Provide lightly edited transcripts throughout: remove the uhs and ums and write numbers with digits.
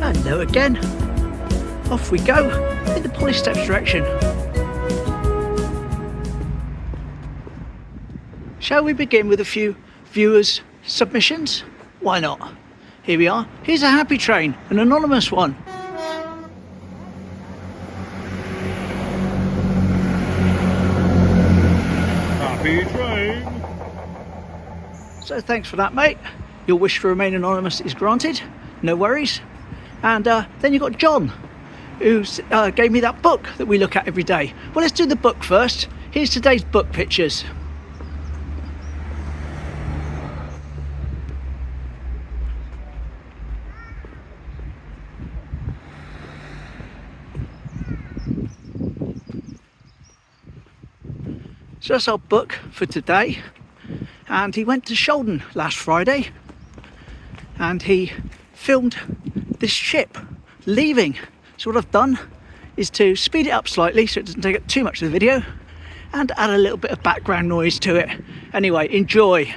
Hello again. Off we go in the polished steps direction. Shall we begin with a few viewers' submissions? Why not? Here we are. Here's a happy train, an anonymous one. Happy train. So thanks for that, mate. Your wish to remain anonymous is granted. No worries. And then you've got John, who gave me that book that we look at every day. Well, let's do the book first. Here's today's book pictures. So that's our book for today. And he went to Shoulden last Friday and he filmed this ship leaving. So what I've done is to speed it up slightly so it doesn't take up too much of the video and add a little bit of background noise to it. Anyway, enjoy.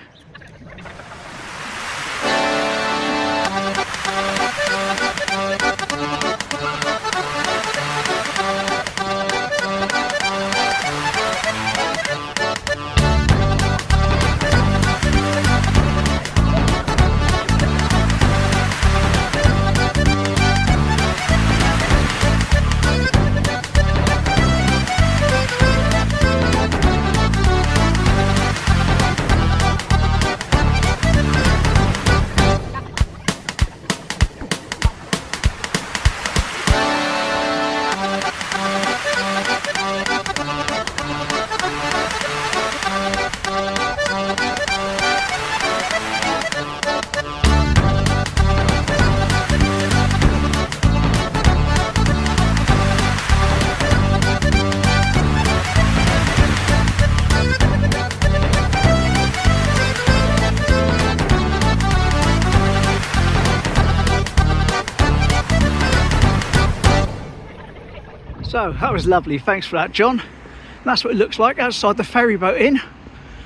So that was lovely, thanks for that, John. And that's what it looks like outside the ferry boat inn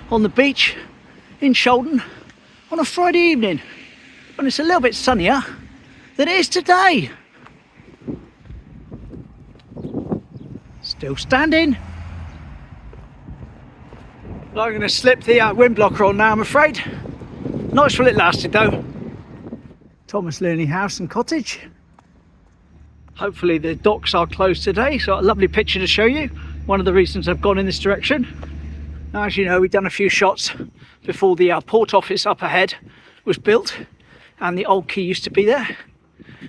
on the beach in Shoulden on a Friday evening when it's a little bit sunnier than it is today. Still standing. Well, I'm going to slip the wind blocker on now, I'm afraid. Nice while it lasted though. Thomas Learning House and Cottage. Hopefully the docks are closed today, so a lovely picture to show you. One of the reasons I've gone in this direction. Now, as you know, we've done a few shots before the port office up ahead was built and the old quay used to be there.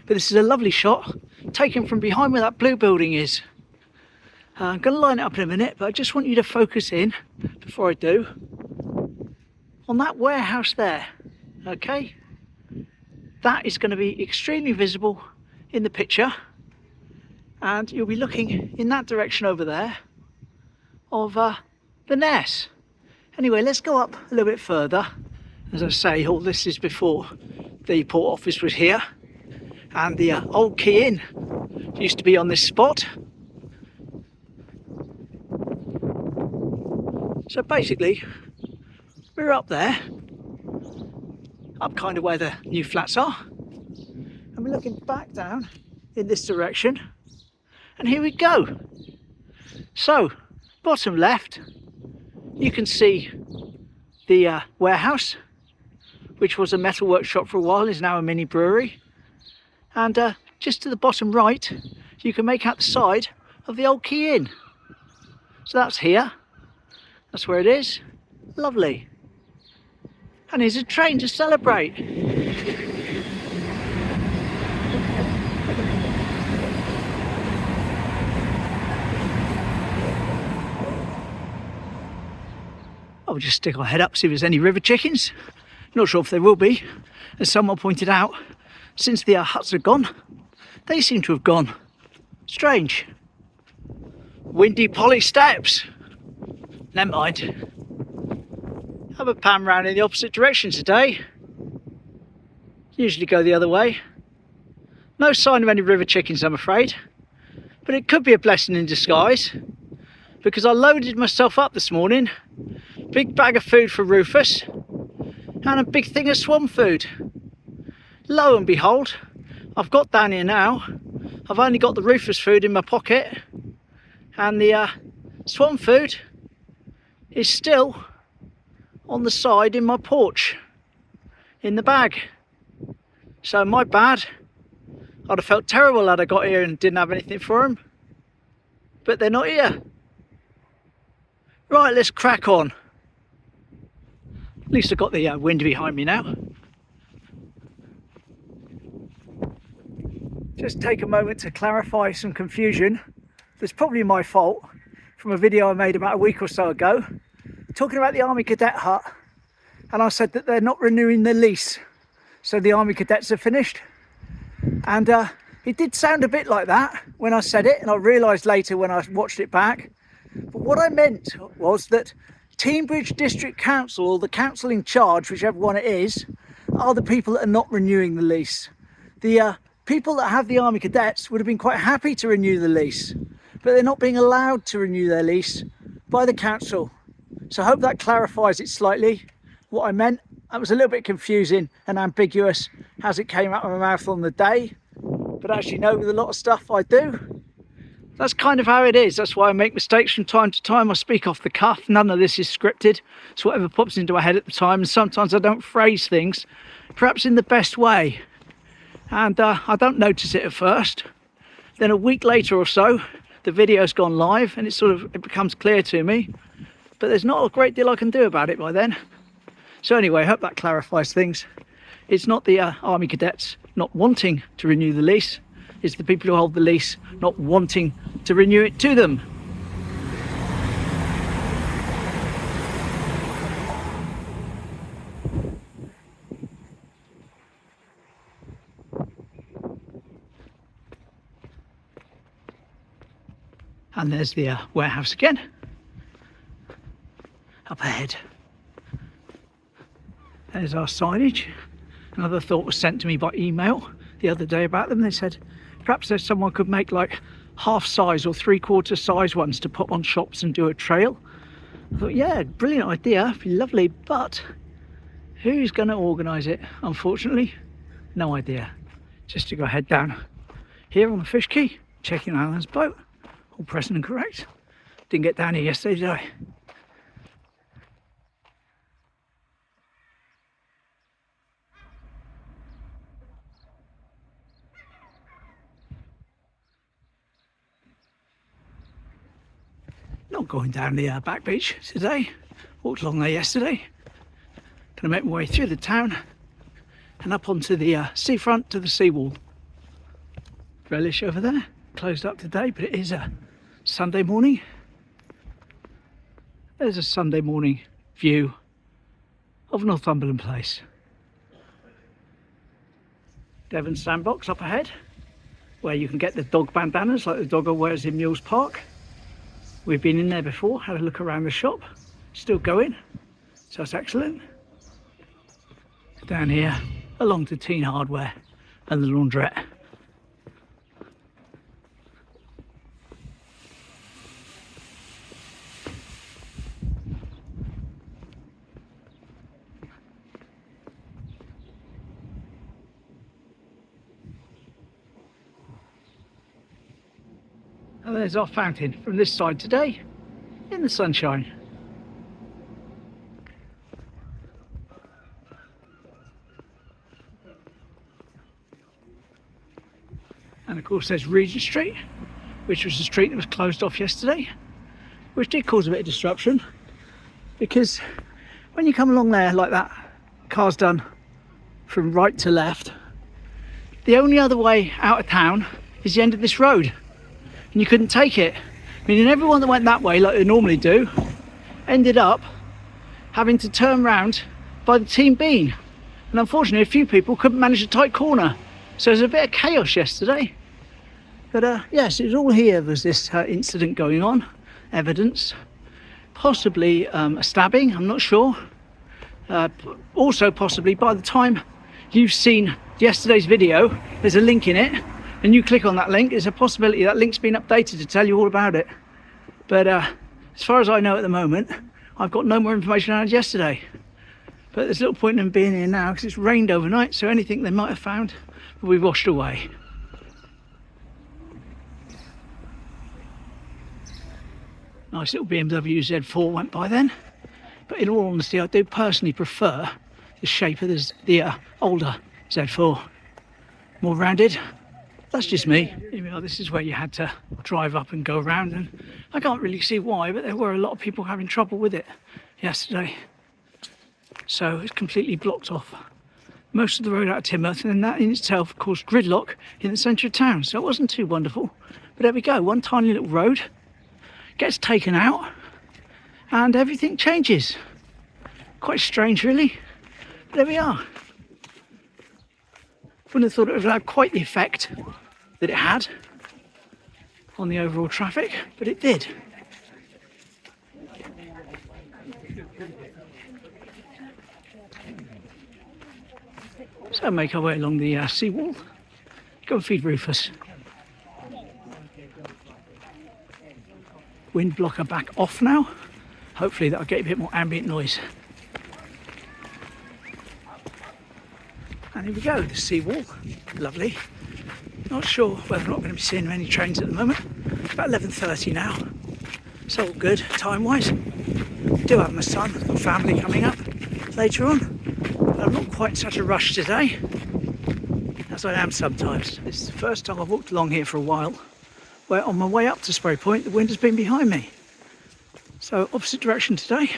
But this is a lovely shot taken from behind where that blue building is. I'm going to line it up in a minute, but I just want you to focus in, before I do, on that warehouse there, okay? That is going to be extremely visible in the picture. And you'll be looking in that direction over there of the Ness. Anyway, let's go up a little bit further. As I say, all this is before the port office was here, and the old Quay Inn used to be on this spot. So basically, we're up there, up kind of where the new flats are, and we're looking back down in this direction. And here we go. So, bottom left, you can see the warehouse, which was a metal workshop for a while, is now a mini brewery. And just to the bottom right, you can make out the side of the old Quay Inn. So that's here. That's where it is. Lovely. And here's a train to celebrate. We'll just stick our head up, see if there's any river chickens. Not sure if there will be. As someone pointed out, since the huts are gone, they seem to have gone. Strange. Windy polished steps. Never mind. Have a pan round in the opposite direction today. Usually go the other way. No sign of any river chickens, I'm afraid. But it could be a blessing in disguise, because I loaded myself up this morning. Big bag of food for Rufus and a big thing of swan food. lo and behold, I've got down here now. I've only got the Rufus food in my pocket, and the swan food is still on the side in my porch in the bag. So my bad. I'd have felt terrible had I got here and didn't have anything for them, but they're not here. Right, let's crack on. At least I've got the wind behind me now. Just take a moment to clarify some confusion that's probably my fault from a video I made about a week or so ago talking about the Army Cadet hut, and I said that they're not renewing the lease, so the Army Cadets are finished. And it did sound a bit like that when I said it, and I realised later when I watched it back. But what I meant was that Teignmouth District Council, or the council in charge, whichever one it is, are the people that are not renewing the lease. The people that have the Army Cadets would have been quite happy to renew the lease, but they're not being allowed to renew their lease by the council. So I hope that clarifies it slightly, what I meant. That was a little bit confusing and ambiguous as it came out of my mouth on the day, but as you know, with a lot of stuff I do, that's kind of how it is. That's why I make mistakes from time to time. I speak off the cuff. None of this is scripted. It's whatever pops into my head at the time, and sometimes I don't phrase things perhaps in the best way, and I don't notice it at first. Then a week later or so, the video's gone live and it becomes clear to me, but there's not a great deal I can do about it by then. So anyway, I hope that clarifies things. It's not the Army Cadets not wanting to renew the lease, it's the people who hold the lease not wanting to renew it to them. And there's the warehouse again, up ahead. There's our signage. Another thought was sent to me by email the other day about them. They said perhaps there's someone could make like half size or 3/4 size ones to put on shops and do a trail. I thought, yeah, brilliant idea, it'd be lovely, but who's going to organise it? Unfortunately, no idea. Just to go head down here on the fish quay, checking Alan's boat, all present and correct. Didn't get down here yesterday, did I? Not going down the back beach today. Walked along there yesterday. Gonna make my way through the town and up onto the seafront to the Seawall. Relish over there, closed up today, but it is a Sunday morning. There's a Sunday morning view of Northumberland Place. Devon Sandbox up ahead, where you can get the dog bandanas like the dogger wears in Mules Park. We've been in there before, had a look around the shop, still going, so that's excellent. Down here, along to Teen Hardware and the laundrette. And there's our fountain from this side today, in the sunshine. And of course there's Regent Street, which was the street that was closed off yesterday, which did cause a bit of disruption, because when you come along there like that, car's done from right to left, the only other way out of town is the end of this road. And you couldn't take it. Meaning everyone that went that way, like they normally do, ended up having to turn round by the Team Bean. And unfortunately, a few people couldn't manage a tight corner. So there's a bit of chaos yesterday. But yes, it was all here. There's this incident going on, evidence, possibly a stabbing, I'm not sure. Also possibly, by the time you've seen yesterday's video, there's a link in it, and you click on that link, there's a possibility that link's been updated to tell you all about it. But as far as I know at the moment, I've got no more information out of yesterday. But there's little point in them being here now because it's rained overnight, so anything they might have found will be washed away. Nice little BMW Z4 went by then. But in all honesty, I do personally prefer the shape of the older Z4. More rounded. That's just me. You know, this is where you had to drive up and go around, and I can't really see why, but there were a lot of people having trouble with it yesterday. So it's completely blocked off most of the road out of Teignmouth, and that in itself caused gridlock in the centre of town. So it wasn't too wonderful. But there we go, one tiny little road gets taken out and everything changes. Quite strange really, but there we are. Wouldn't have thought it would have quite the effect that it had on the overall traffic, but it did. So make our way along the seawall, go and feed Rufus. Wind blocker back off now. Hopefully that'll get a bit more ambient noise. And here we go, the seawall, lovely. Not sure whether or not we're going to be seeing many trains at the moment. It's about 11:30 now, so all good time-wise. Do have my son and family coming up later on, but I'm not quite such a rush today as I am sometimes. This is the first time I've walked along here for a while, where on my way up to Spray Point the wind has been behind me. So opposite direction today,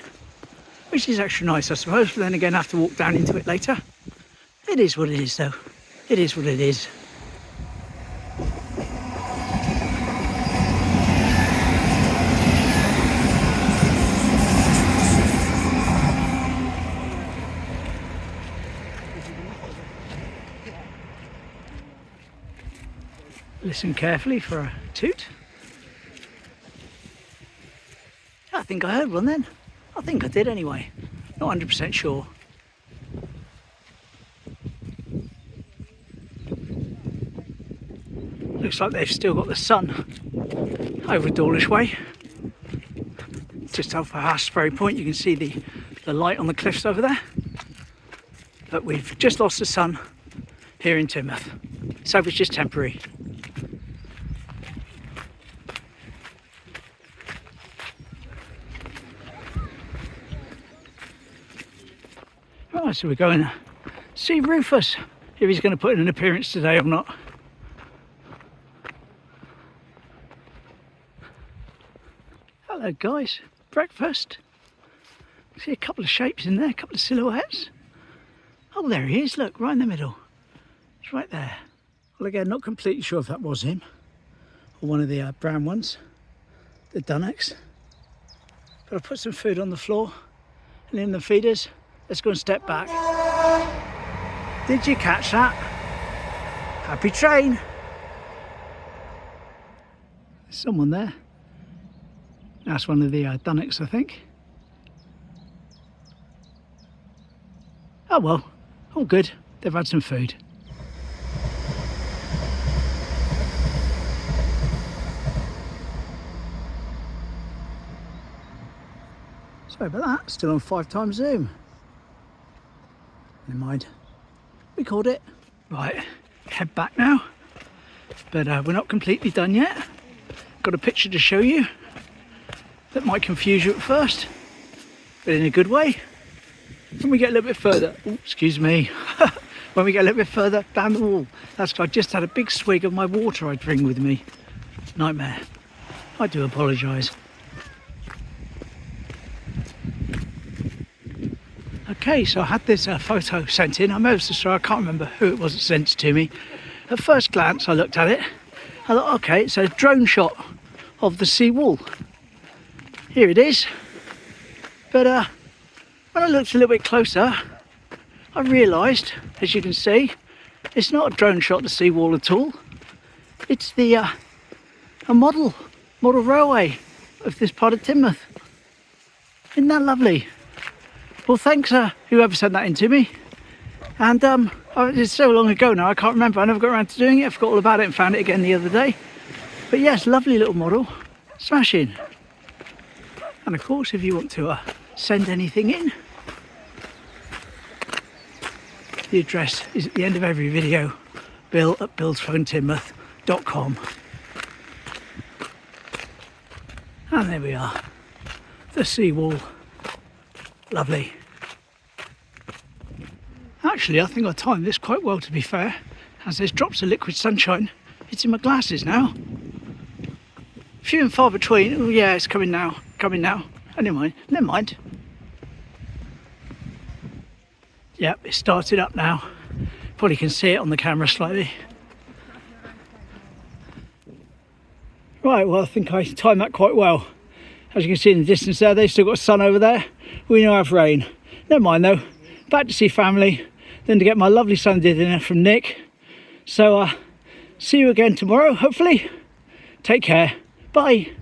which is extra nice I suppose, but then again I have to walk down into it later. It is what it is though. It is what it is. Listen carefully for a toot. I think I heard one then. I think I did anyway. Not 100% sure. Looks like they've still got the sun over Dawlish Way. Just off our Spray Point you can see the light on the cliffs over there. But we've just lost the sun here in Teignmouth. So it's just temporary. Right, so we're going to see Rufus, if he's going to put in an appearance today or not. Hello guys, breakfast. See a couple of shapes in there, a couple of silhouettes. Oh, there he is, look, right in the middle. It's right there. Well, again, not completely sure if that was him or one of the brown ones, the Dunnocks. But I put some food on the floor and in the feeders. Let's go and step back. Did you catch that? Happy train. There's someone there. That's one of the Dunnocks, I think. Oh well, all good. They've had some food. Sorry about that, still on 5x zoom. Never mind, we called it. Right, head back now, but we're not completely done yet. Got a picture to show you that might confuse you at first, but in a good way. When we get a little bit further, oh, excuse me, when we get a little bit further down the wall, that's because I just had a big swig of my water I bring with me. Nightmare. I do apologise. Okay, so I had this photo sent in. I'm ever so sorry, I can't remember who it was that sent it to me. At first glance, I looked at it. I thought, okay, it's a drone shot of the seawall. Here it is. But when I looked a little bit closer, I realised, as you can see, it's not a drone shot of the seawall at all. It's the a model railway of this part of Teignmouth. Isn't that lovely? Well, thanks whoever sent that in to me. And it's so long ago now, I can't remember. I never got around to doing it. I forgot all about it and found it again the other day. But yes, lovely little model. Smashing. And of course, if you want to send anything in, The address is at the end of every video. bill@billsphonetinmouth.com. And there we are. The seawall. Lovely. Actually, I think I timed this quite well, to be fair, as there's drops of liquid sunshine hitting my glasses now. Few and far between. Oh yeah, it's coming now. Coming now. Oh, never mind. Yep, it started up now. Probably can see it on the camera slightly. Right, well, I think I timed that quite well. As you can see in the distance there, they've still got sun over there. We now have rain. Never mind though. Back to see family, then to get my lovely Sunday dinner from Nick. So, see you again tomorrow, hopefully. Take care. Bye.